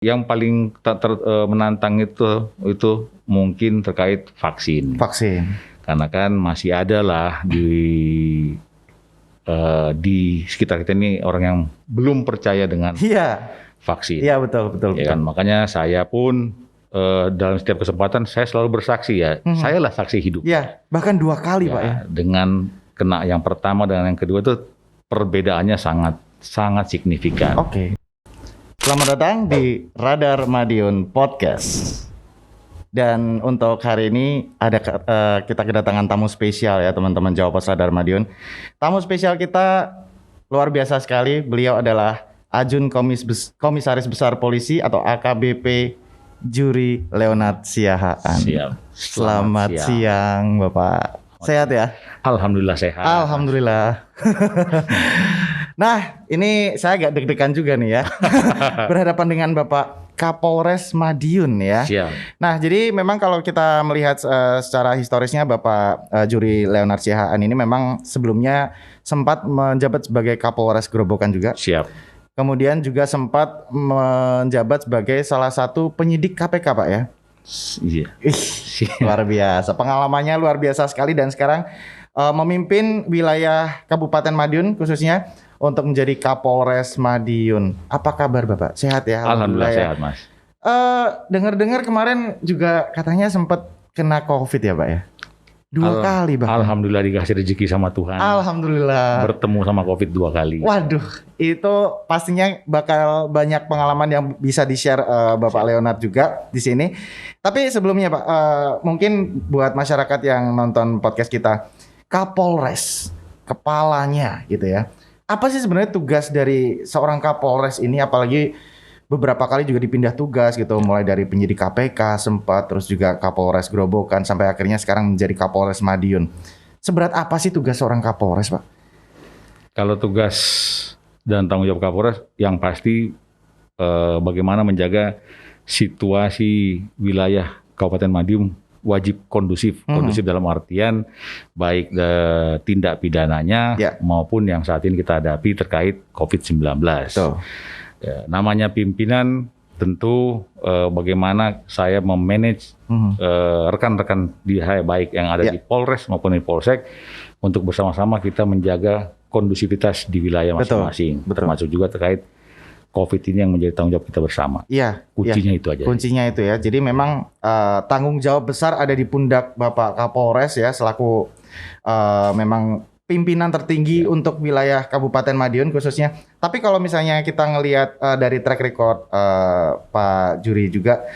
Yang paling menantang itu mungkin terkait vaksin. Karena kan masih ada lah di sekitar kita ini orang yang belum percaya dengan vaksin. Iya, betul. Kan? Makanya saya pun dalam setiap kesempatan saya selalu bersaksi ya. Saya lah saksi hidup. Iya, bahkan 2 kali Pak ya. Dengan kena yang pertama dan yang kedua itu perbedaannya sangat signifikan. Oke. Selamat datang di Radar Madiun Podcast. Dan untuk hari ini kita kedatangan tamu spesial ya teman-teman Jawa Pos Radar Madiun. Tamu spesial kita luar biasa sekali. Beliau adalah Ajun Komisaris Besar Polisi atau AKBP Juri Leonard Siahaan. Siap. Selamat siang Bapak. Sehat ya? Alhamdulillah sehat. Alhamdulillah. Nah, ini saya agak deg-degan juga nih ya. Berhadapan dengan Bapak Kapolres Madiun ya. Siap. Nah, jadi memang kalau kita melihat secara historisnya Bapak Juri Leonard Siahaan ini memang sebelumnya sempat menjabat sebagai Kapolres Grobogan juga. Siap. Kemudian juga sempat menjabat sebagai salah satu penyidik KPK Pak ya. Iya. Luar biasa. Pengalamannya luar biasa sekali dan sekarang memimpin wilayah Kabupaten Madiun khususnya untuk menjadi Kapolres Madiun. Apa kabar Bapak? Sehat ya? Alhamdulillah sehat Mas. Dengar-dengar kemarin juga katanya sempat kena COVID ya Pak ya? 2 kali Pak. Alhamdulillah dikasih rezeki sama Tuhan. Alhamdulillah. Bertemu sama COVID 2 kali. Waduh, itu pastinya bakal banyak pengalaman yang bisa di-share Bapak Leonard juga di sini. Tapi sebelumnya Pak, mungkin buat masyarakat yang nonton podcast kita, Kapolres, kepalanya gitu ya. Apa sih sebenarnya tugas dari seorang Kapolres ini, apalagi beberapa kali juga dipindah tugas gitu, mulai dari penyidik KPK sempat, terus juga Kapolres Grobogan, sampai akhirnya sekarang menjadi Kapolres Madiun. Seberat apa sih tugas seorang Kapolres Pak? Kalau tugas dan tanggung jawab Kapolres yang pasti bagaimana menjaga situasi wilayah Kabupaten Madiun wajib kondusif. Kondusif dalam artian baik tindak pidananya maupun yang saat ini kita hadapi terkait COVID-19. Ya, namanya pimpinan tentu bagaimana saya memanage rekan-rekan baik yang ada di Polres maupun di Polsek untuk bersama-sama kita menjaga kondusivitas di wilayah masing-masing. Termasuk juga terkait COVID ini yang menjadi tanggung jawab kita bersama. Iya. Kuncinya itu aja. Kuncinya itu ya. Jadi memang tanggung jawab besar ada di pundak Bapak Kapolres ya selaku memang pimpinan tertinggi untuk wilayah Kabupaten Madiun khususnya. Tapi kalau misalnya kita ngelihat dari track record Pak Juri juga,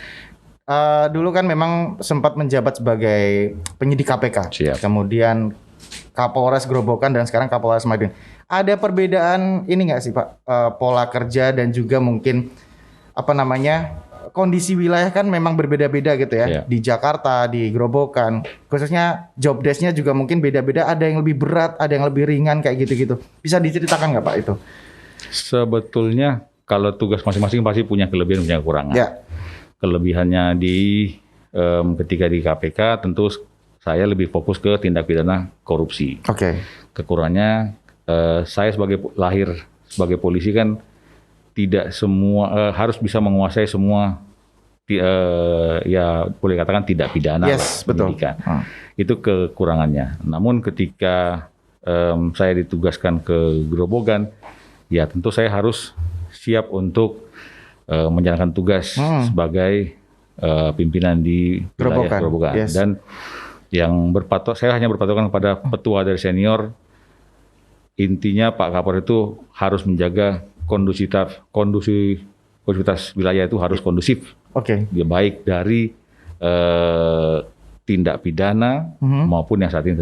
dulu kan memang sempat menjabat sebagai penyidik KPK. Siap. Kemudian Kapolres Grobogan dan sekarang Kapolres Madiun. Ada perbedaan ini nggak sih Pak, pola kerja dan juga mungkin kondisi wilayah kan memang berbeda-beda gitu ya. Di Jakarta, di Grobogan, khususnya job desk-nya juga mungkin beda-beda. Ada yang lebih berat, ada yang lebih ringan kayak gitu-gitu. Bisa diceritakan nggak Pak itu? Sebetulnya kalau tugas masing-masing pasti punya kelebihan, punya kekurangan. Ya. Kelebihannya ketika di KPK tentu saya lebih fokus ke tindak pidana korupsi. Oke. Kekurangannya saya lahir sebagai polisi kan tidak semua harus bisa menguasai semua ya boleh katakan tidak pidana pendidikan. Itu kekurangannya. Namun ketika saya ditugaskan ke Grobogan, ya tentu saya harus siap untuk menjalankan tugas sebagai pimpinan di wilayah Grobogan. Dan yang saya hanya berpatokan kepada petua dari senior. Intinya Pak Kapolres itu harus menjaga kondusivitas wilayah itu harus kondusif. Dia baik dari tindak pidana maupun yang saat ini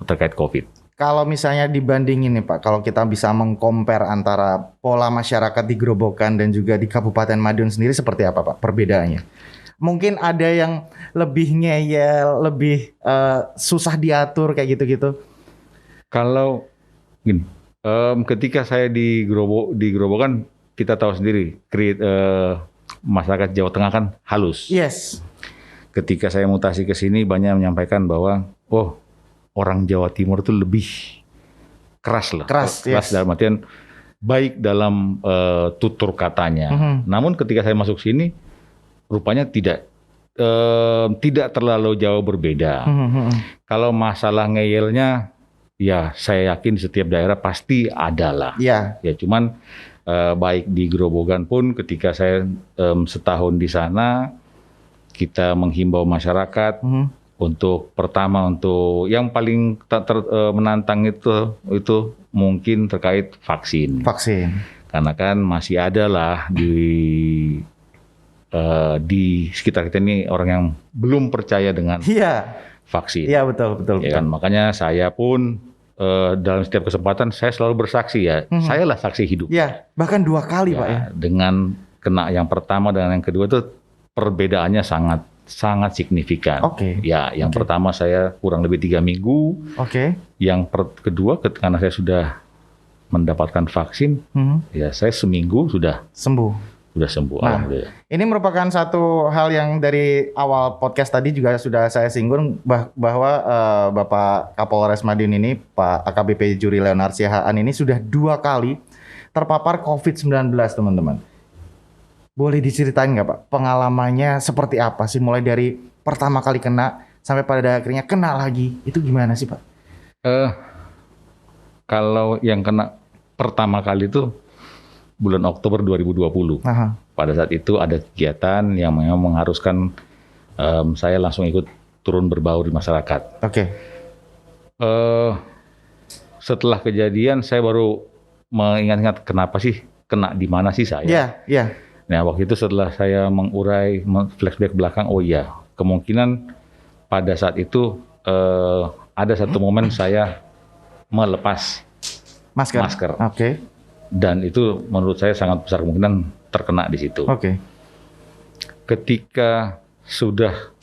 terkait COVID. Kalau misalnya dibandingin nih Pak, kalau kita bisa meng-compare antara pola masyarakat di Grobogan dan juga di Kabupaten Madiun sendiri seperti apa Pak perbedaannya? Mungkin ada yang lebih ngeyel, lebih susah diatur kayak gitu-gitu. Kalau ketika saya di Grobogan, kita tahu sendiri, masyarakat Jawa Tengah kan halus. Yes. Ketika saya mutasi ke sini, banyak menyampaikan bahwa, orang Jawa Timur itu lebih keras lah. Keras dalam artian baik dalam tutur katanya. Namun ketika saya masuk sini, rupanya tidak terlalu jauh berbeda. Kalau masalah ngeyelnya, ya saya yakin di setiap daerah pasti ada lah. Ya. Ya cuman baik di Grobogan pun ketika saya setahun di sana, kita menghimbau masyarakat untuk yang paling menantang itu mungkin terkait vaksin. Karena kan masih ada lah di sekitar kita ini orang yang belum percaya dengan vaksin. Iya, betul. Ya kan, makanya saya pun dalam setiap kesempatan saya selalu bersaksi ya. Saya lah saksi hidup. Iya, bahkan 2 kali Pak ya. Dengan kena yang pertama dan yang kedua itu perbedaannya sangat signifikan. Ya, yang pertama saya kurang lebih 3 minggu. Yang kedua karena saya sudah mendapatkan vaksin, ya saya seminggu sudah sembuh. Nah, ini merupakan satu hal yang dari awal podcast tadi juga sudah saya singgung bahwa Bapak Kapolres Madiun ini, Pak AKBP Juri Leonard Siahaan ini sudah 2 kali terpapar COVID-19, teman-teman. Boleh diceritain nggak Pak, pengalamannya seperti apa sih? Mulai dari pertama kali kena sampai pada akhirnya kena lagi, itu gimana sih Pak? Kalau yang kena pertama kali itu bulan Oktober 2020. Pada saat itu ada kegiatan yang memang mengharuskan saya langsung ikut turun berbaur di masyarakat. Setelah kejadian saya baru mengingat-ingat kenapa sih, kena di mana sih saya. Nah waktu itu setelah saya mengurai flashback belakang, oh iya kemungkinan pada saat itu ada satu momen saya melepas masker. Dan itu menurut saya sangat besar kemungkinan terkena di situ. Ketika sudah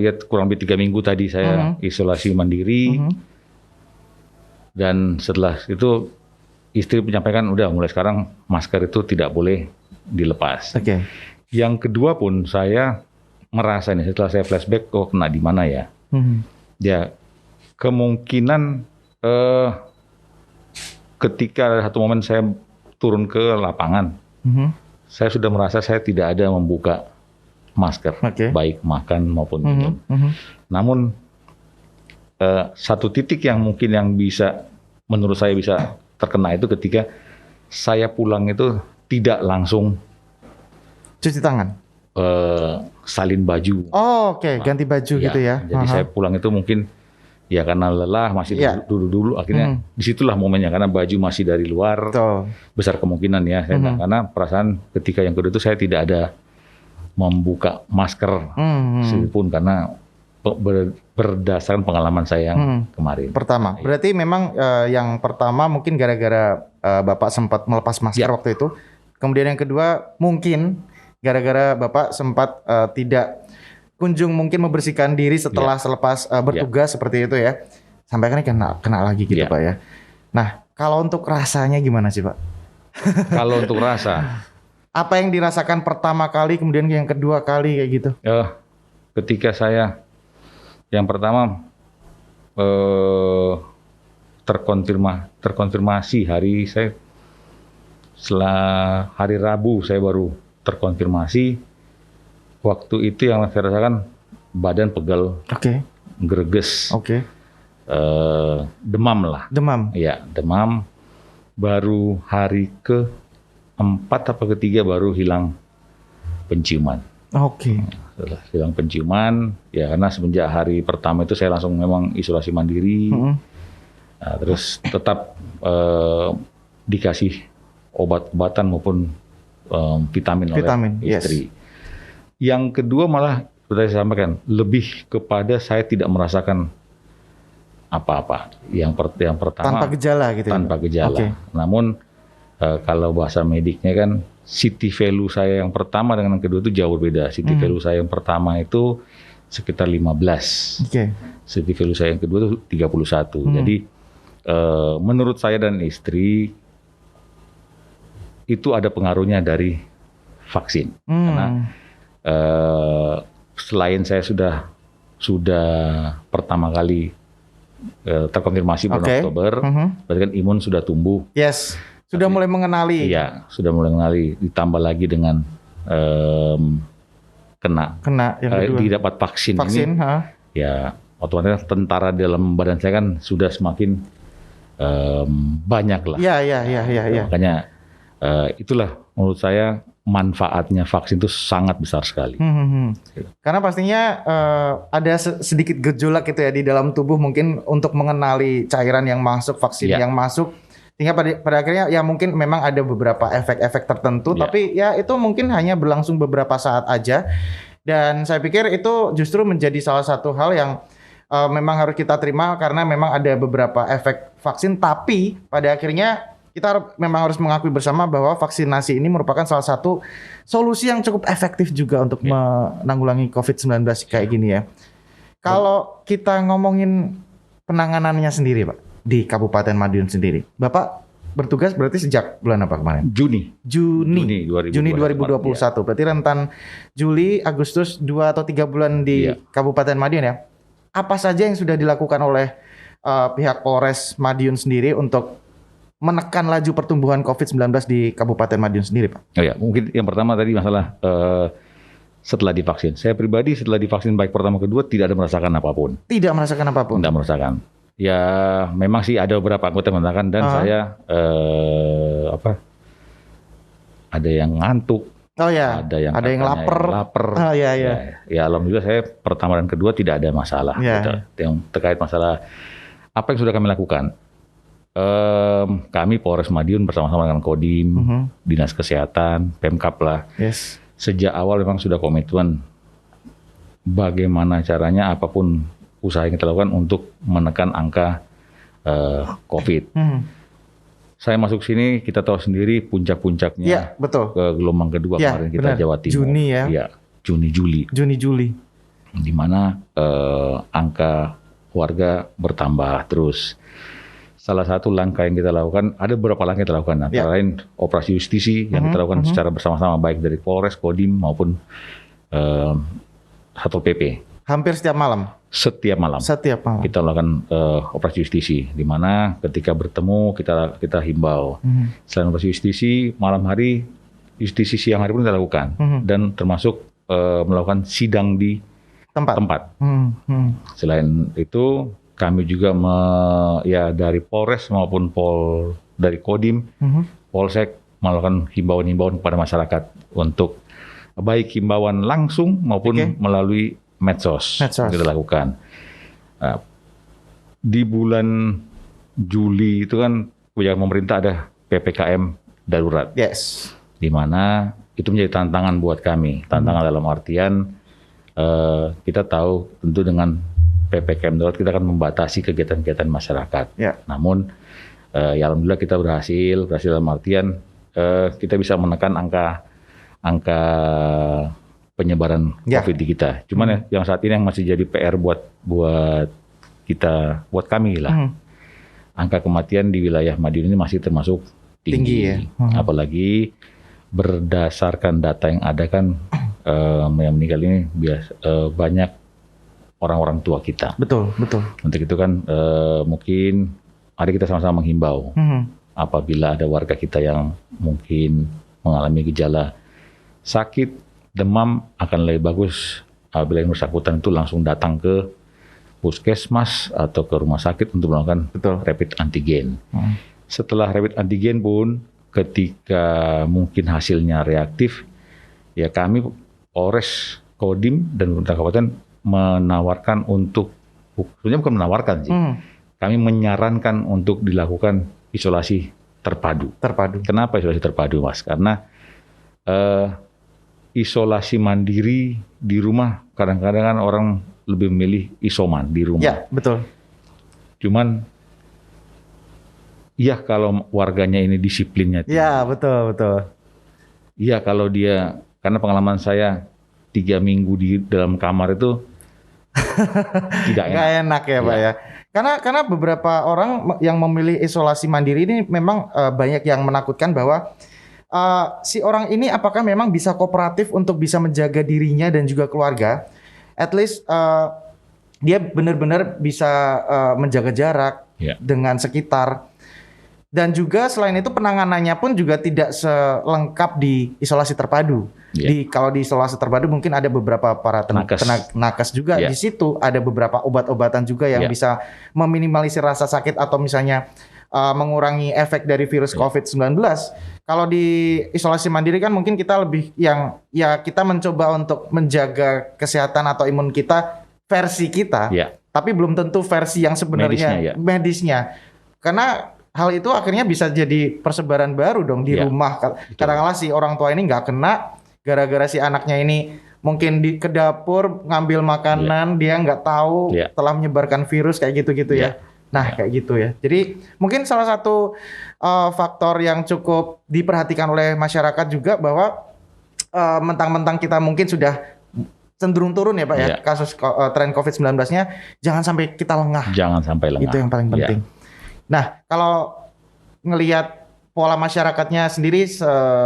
ya kurang lebih 3 minggu tadi saya isolasi mandiri, dan setelah itu istri menyampaikan udah mulai sekarang masker itu tidak boleh dilepas. Yang kedua pun saya merasa nih setelah saya flashback, kok kena di mana ya? Ya kemungkinan ketika ada satu momen saya turun ke lapangan, saya sudah merasa saya tidak ada membuka masker, baik makan maupun minum. Namun satu titik yang mungkin yang bisa, menurut saya bisa terkena itu ketika saya pulang itu tidak langsung cuci tangan, salin baju. Ganti baju gitu ya. Jadi saya pulang itu mungkin ya karena lelah masih dulu akhirnya disitulah momennya, karena baju masih dari luar. Besar kemungkinan ya saya karena perasaan ketika yang kedua itu saya tidak ada membuka masker sedikitpun karena berdasarkan pengalaman saya yang kemarin. Pertama, berarti memang yang pertama mungkin gara-gara Bapak sempat melepas masker waktu itu. Kemudian yang kedua mungkin gara-gara Bapak sempat tidak kunjung mungkin membersihkan diri setelah selepas bertugas seperti itu ya. Sampai akhirnya kena lagi gitu Pak ya. Nah, kalau untuk rasanya gimana sih Pak? Kalau untuk rasa, apa yang dirasakan pertama kali kemudian yang kedua kali kayak gitu? Ketika saya yang pertama terkonfirmasi setelah hari Rabu saya baru terkonfirmasi. Waktu itu yang saya rasakan badan pegal, greges, demam lah. Ya, demam. Baru hari ke-4 atau ke-3 baru hilang penciuman. Setelah hilang penciuman, ya karena semenjak hari pertama itu saya langsung memang isolasi mandiri. Nah, terus tetap dikasih obat-obatan maupun vitamin oleh istri. Yang kedua malah seperti saya sampaikan, lebih kepada saya tidak merasakan apa-apa. Yang pertama tanpa gejala gitu. Tanpa gejala. Namun kalau bahasa mediknya kan city value saya yang pertama dengan yang kedua itu jauh berbeda. City value saya yang pertama itu sekitar 15. City value saya yang kedua itu 31. Jadi menurut saya dan istri itu ada pengaruhnya dari vaksin. Karena selain saya sudah pertama kali terkonfirmasi bulan Oktober, berarti kan imun sudah tumbuh. Sudah mulai mengenali. Iya, sudah mulai mengenali. Ditambah lagi dengan kena Yang kedua. didapat vaksin ini, ya otomatis tentara dalam badan saya kan sudah semakin banyak lah. Iya. Makanya itulah menurut saya manfaatnya vaksin itu sangat besar sekali. Karena pastinya ada sedikit gejolak gitu ya di dalam tubuh mungkin untuk mengenali cairan yang masuk, vaksin yang masuk. Sehingga pada akhirnya ya mungkin memang ada beberapa efek-efek tertentu, tapi ya itu mungkin hanya berlangsung beberapa saat aja. Dan saya pikir itu justru menjadi salah satu hal yang memang harus kita terima karena memang ada beberapa efek vaksin, tapi pada akhirnya kita memang harus mengakui bersama bahwa vaksinasi ini merupakan salah satu solusi yang cukup efektif juga untuk menanggulangi COVID-19 kayak gini ya. Kalau kita ngomongin penanganannya sendiri Pak, di Kabupaten Madiun sendiri, Bapak bertugas berarti sejak bulan apa kemarin? Juni 2021. Berarti rentan Juli, Agustus 2 atau 3 bulan di Kabupaten Madiun ya. Apa saja yang sudah dilakukan oleh pihak Polres Madiun sendiri untuk menekan laju pertumbuhan COVID-19 di Kabupaten Madiun sendiri, Pak? Oh ya, mungkin yang pertama tadi masalah setelah divaksin. Saya pribadi setelah divaksin baik pertama kedua tidak ada merasakan apapun. Tidak merasakan apapun? Tidak merasakan. Ya memang sih ada beberapa anggota yang merasakan dan saya ada yang ngantuk. Oh ya, ada yang lapar. Ya alhamdulillah saya pertama dan kedua tidak ada masalah. Gitu. Yang terkait masalah apa yang sudah kami lakukan. Kami Polres Madiun bersama-sama dengan Kodim, Dinas Kesehatan, Pemkab lah. Sejak awal memang sudah komitmen bagaimana caranya apapun usaha yang kita lakukan untuk menekan angka COVID. Saya masuk sini kita tahu sendiri puncak-puncaknya ke gelombang kedua kemarin kita Jawa Timur. Juni ya? Ya, Juni-Juli. Di mana angka warga bertambah terus. Salah satu langkah yang kita lakukan, ada beberapa langkah yang kita lakukan. Antara lain operasi justisi yang kita lakukan secara bersama-sama baik dari Polres, Kodim maupun Satpol PP. Hampir setiap malam. Setiap malam kita melakukan operasi justisi, di mana ketika bertemu kita himbau. Selain operasi justisi, malam hari justisi siang hari pun kita lakukan dan termasuk melakukan sidang di tempat. Selain itu kami juga dari Polres maupun dari Kodim, Polsek melakukan himbauan-himbauan kepada masyarakat untuk baik himbauan langsung maupun melalui medsos. Kita lakukan. Nah, di bulan Juli itu kan kebijakan pemerintah ada PPKM darurat. Di mana itu menjadi tantangan buat kami. Tantangan dalam artian kita tahu tentu dengan PPKM darurat kita akan membatasi kegiatan-kegiatan masyarakat. Namun ya alhamdulillah kita berhasil dalam artian kita bisa menekan angka penyebaran COVID di kita. Cuman yang saat ini yang masih jadi PR buat kami lah. Angka kematian di wilayah Madiun ini masih termasuk tinggi ya. Apalagi berdasarkan data yang ada kan yang meninggal ini banyak orang-orang tua kita. Betul. Untuk itu kan mungkin mari kita sama-sama menghimbau apabila ada warga kita yang mungkin mengalami gejala sakit, demam, akan lebih bagus apabila yang bersangkutan itu langsung datang ke puskesmas atau ke rumah sakit untuk melakukan rapid antigen. Setelah rapid antigen pun ketika mungkin hasilnya reaktif, ya kami Polres, Kodim dan pemerintah kabupaten menawarkan untuk, sebenarnya bukan menawarkan sih, kami menyarankan untuk dilakukan isolasi terpadu. Kenapa isolasi terpadu, Mas? Karena isolasi mandiri di rumah kadang-kadang kan orang lebih memilih isoman di rumah. Ya, betul. Cuman iya kalau warganya ini disiplinnya tinggi. Ya, betul. Iya kalau dia, karena pengalaman saya 3 minggu di dalam kamar itu tidak enak. Nggak enak ya Pak ya. Karena beberapa orang yang memilih isolasi mandiri ini memang banyak yang menakutkan bahwa si orang ini apakah memang bisa kooperatif untuk bisa menjaga dirinya dan juga keluarga. At least dia benar-benar bisa menjaga jarak dengan sekitar. Dan juga selain itu penanganannya pun juga tidak selengkap di isolasi terpadu. Kalau di isolasi terpadu mungkin ada beberapa para nakes juga di situ, ada beberapa obat-obatan juga yang bisa meminimalisir rasa sakit atau misalnya mengurangi efek dari virus COVID-19. Kalau di isolasi mandiri kan mungkin kita lebih yang kita mencoba untuk menjaga kesehatan atau imun kita versi kita, tapi belum tentu versi yang sebenarnya medisnya. Karena hal itu akhirnya bisa jadi persebaran baru dong di rumah. Kadang-kadang si orang tua ini nggak kena gara-gara si anaknya ini mungkin ke dapur ngambil makanan, dia nggak tahu telah menyebarkan virus kayak gitu-gitu ya. Nah kayak gitu ya. Jadi mungkin salah satu faktor yang cukup diperhatikan oleh masyarakat juga bahwa mentang-mentang kita mungkin sudah cenderung turun ya Pak ya kasus tren COVID-19-nya, jangan sampai kita lengah. Jangan sampai lengah. Itu yang paling penting. Nah kalau ngelihat pola masyarakatnya sendiri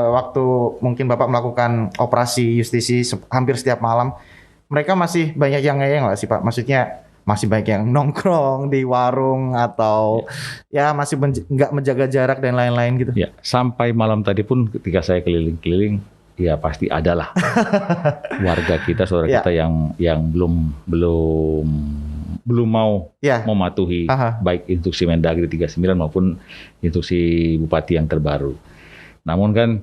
waktu mungkin Bapak melakukan operasi justisi hampir setiap malam, mereka masih banyak yang ngeyeng nggak sih Pak? Maksudnya masih banyak yang nongkrong di warung atau masih nggak menjaga jarak dan lain-lain gitu. Ya, sampai malam tadi pun ketika saya keliling-keliling, ya pasti adalah warga kita, saudara kita yang belum mau mematuhi baik instruksi Mendagri 39 maupun instruksi Bupati yang terbaru. Namun kan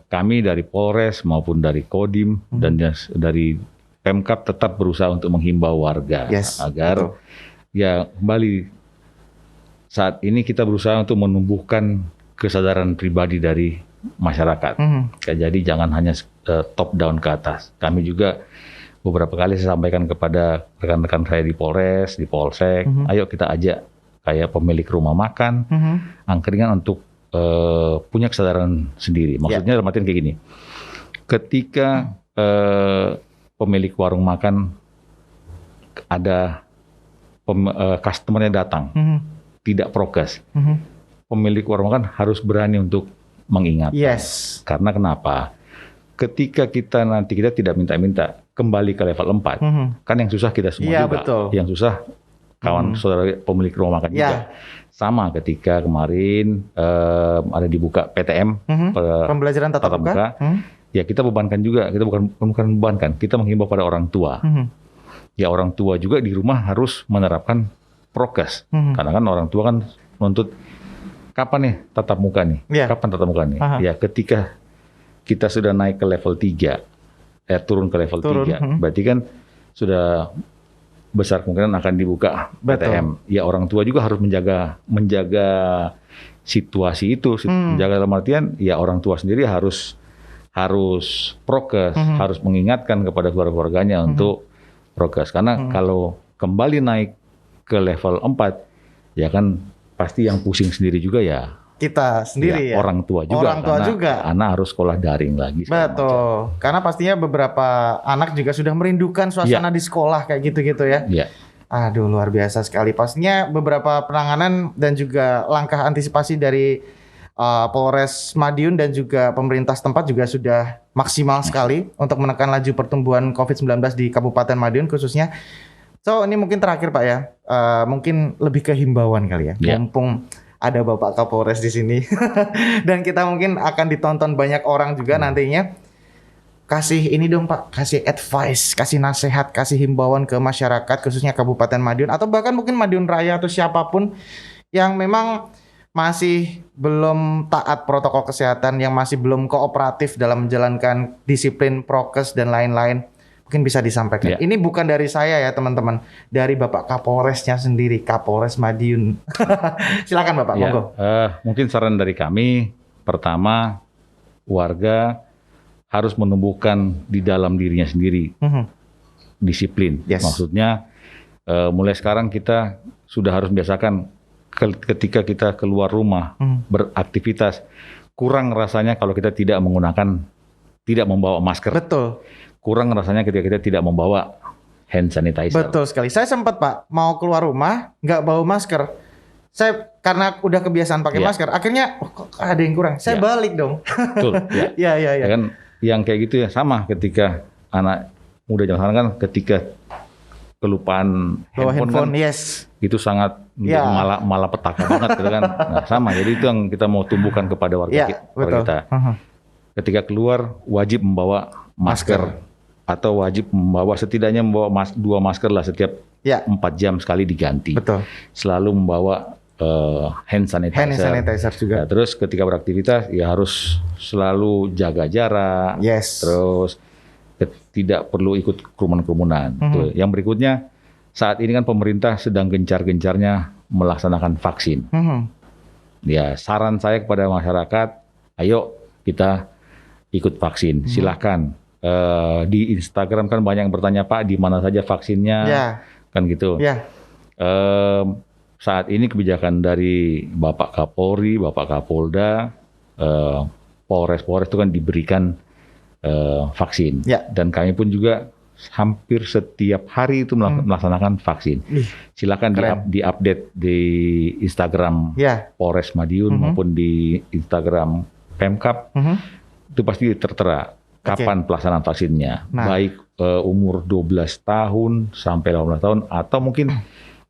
kami dari Polres maupun dari Kodim dan dari Pemkab tetap berusaha untuk menghimbau warga agar kembali saat ini kita berusaha untuk menumbuhkan kesadaran pribadi dari masyarakat. Jadi jangan hanya top down ke atas. Kami juga beberapa kali saya sampaikan kepada rekan-rekan saya di Polres, di Polsek, ayo kita ajak kayak pemilik rumah makan, angkringan untuk punya kesadaran sendiri. Maksudnya dalam artian kayak gini, ketika pemilik warung makan ada customernya datang, tidak prokes, pemilik warung makan harus berani untuk mengingatkan. Karena kenapa? Ketika kita tidak minta-minta kembali ke level 4, kan yang susah kita semua juga. Betul. Yang susah kawan saudara pemilik rumah makan juga. Sama ketika kemarin ada dibuka PTM, pembelajaran tatap muka. Ya kita bebankan juga, kita bukan bebankan, kita menghimbau pada orang tua. Ya orang tua juga di rumah harus menerapkan prokes. Karena kan orang tua kan menuntut kapan nih tatap muka nih? Kapan tatap muka nih? Ya ketika kita sudah naik ke level 3, turun ke level 3, berarti kan sudah besar kemungkinan akan dibuka PTM. Ya orang tua juga harus menjaga situasi itu, menjaga dalam artian ya orang tua sendiri harus prokes, harus mengingatkan kepada keluarga-keluarganya untuk prokes. Karena kalau kembali naik ke level 4, ya kan pasti yang pusing sendiri juga ya kita sendiri ya. Orang tua juga. Orang tua juga. Anak harus sekolah daring lagi. Betul. Karena pastinya beberapa anak juga sudah merindukan suasana di sekolah kayak gitu-gitu ya. Aduh luar biasa sekali. Pastinya beberapa penanganan dan juga langkah antisipasi dari Polres Madiun dan juga pemerintah setempat juga sudah maksimal sekali untuk menekan laju pertumbuhan COVID-19 di Kabupaten Madiun khususnya. So ini mungkin terakhir Pak ya, mungkin lebih ke himbauan kali ya. Mumpung ada Bapak Kapolres di sini dan kita mungkin akan ditonton banyak orang juga nantinya. Kasih ini dong Pak, kasih advice, kasih nasihat, kasih himbauan ke masyarakat khususnya Kabupaten Madiun atau bahkan mungkin Madiun Raya atau siapapun yang memang masih belum taat protokol kesehatan, yang masih belum kooperatif dalam menjalankan disiplin prokes dan lain-lain, mungkin bisa disampaikan. Ini bukan dari saya ya teman-teman, dari Bapak Kapolresnya sendiri, Kapolres Madiun. Silakan Bapak, monggo. Mungkin saran dari kami, pertama warga harus menumbuhkan di dalam dirinya sendiri disiplin. Maksudnya mulai sekarang kita sudah harus biasakan ketika kita keluar rumah beraktivitas, kurang rasanya kalau kita tidak membawa masker. Betul. Kurang rasanya ketika kita tidak membawa hand sanitizer. Betul sekali. Saya sempat Pak mau keluar rumah nggak bawa masker. Saya karena udah kebiasaan pakai masker, akhirnya kok ada yang kurang. Saya balik dong. Betul. Ya kan yang kayak gitu ya sama ketika anak muda zaman sekarang kan ketika kelupaan bawa handphone kan, itu sangat Ya. malah petaka banget gitu kan. Nah, sama. Jadi itu yang kita mau tumbuhkan kepada warga betul. kita. Ketika keluar wajib membawa masker. Atau wajib setidaknya membawa 2 masker lah setiap 4 jam sekali diganti. Betul. Selalu membawa hand sanitizer juga. Ya, terus ketika beraktivitas ya harus selalu jaga jarak. Terus tidak perlu ikut kerumunan. Yang berikutnya, saat ini kan pemerintah sedang gencar-gencarnya melaksanakan vaksin. Ya, saran saya kepada masyarakat, ayo kita ikut vaksin. Silahkan. Di Instagram kan banyak yang bertanya, Pak, di mana saja vaksinnya? Kan gitu. Saat ini kebijakan dari Bapak Kapolri, Bapak Kapolda, Polres itu kan diberikan vaksin. Dan kami pun juga hampir setiap hari itu melaksanakan vaksin. Silakan di-update di Instagram Polres Madiun maupun di Instagram Pemkab. Itu pasti tertera kapan pelaksanaan vaksinnya. Baik umur 12 tahun sampai 18 tahun atau mungkin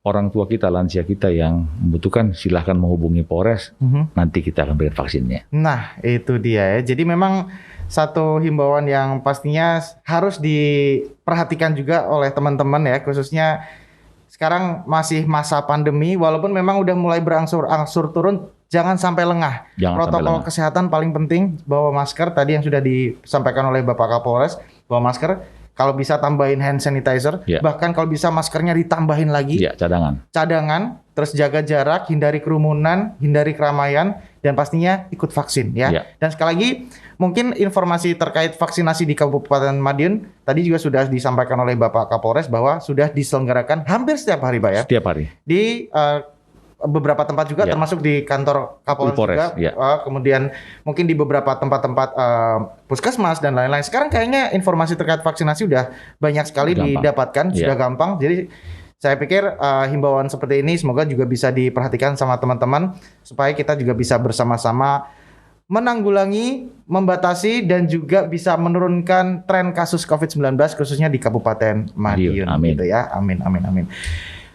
orang tua kita, lansia kita yang membutuhkan, silahkan menghubungi Polres, nanti kita akan berikan vaksinnya. Nah, itu dia ya. Jadi memang satu himbauan yang pastinya harus diperhatikan juga oleh teman-teman ya, khususnya sekarang masih masa pandemi, walaupun memang udah mulai berangsur-angsur turun, jangan sampai lengah. Protokol kesehatan paling penting, bawa masker, tadi yang sudah disampaikan oleh Bapak Kapolres, bawa masker, kalau bisa tambahin hand sanitizer, bahkan kalau bisa maskernya ditambahin lagi. Cadangan, terus jaga jarak, hindari kerumunan, hindari keramaian, dan pastinya ikut vaksin ya. Dan sekali lagi, mungkin informasi terkait vaksinasi di Kabupaten Madiun, tadi juga sudah disampaikan oleh Bapak Kapolres bahwa sudah diselenggarakan hampir setiap hari, Pak ya? Setiap hari. Di beberapa tempat juga, termasuk di kantor Kapolres juga, kemudian mungkin di beberapa tempat-tempat puskesmas dan lain-lain. Sekarang kayaknya informasi terkait vaksinasi udah banyak sekali didapatkan, sudah gampang. Jadi saya pikir himbauan seperti ini semoga juga bisa diperhatikan sama teman-teman supaya kita juga bisa bersama-sama menanggulangi, membatasi, dan juga bisa menurunkan tren kasus COVID-19 khususnya di Kabupaten Madiun. Amin. Gitu ya. Amin.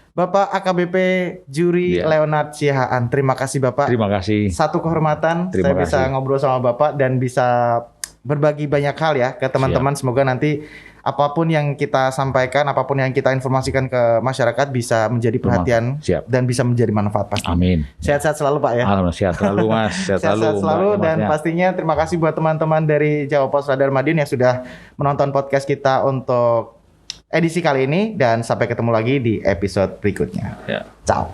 Bapak AKBP Juri Leonard Siahaan, terima kasih Bapak. Terima kasih. Satu kehormatan saya bisa ngobrol sama Bapak dan bisa berbagi banyak hal ya ke teman-teman. Semoga nanti apapun yang kita sampaikan, apapun yang kita informasikan ke masyarakat bisa menjadi perhatian dan bisa menjadi manfaat pasti. Amin. Sehat-sehat selalu Pak ya. Alhamdulillah, sehat selalu Mas. Sehat selalu dan pastinya terima kasih buat teman-teman dari Jawa Pos Radar Madiun yang sudah menonton podcast kita untuk edisi kali ini, dan sampai ketemu lagi di episode berikutnya. Ciao.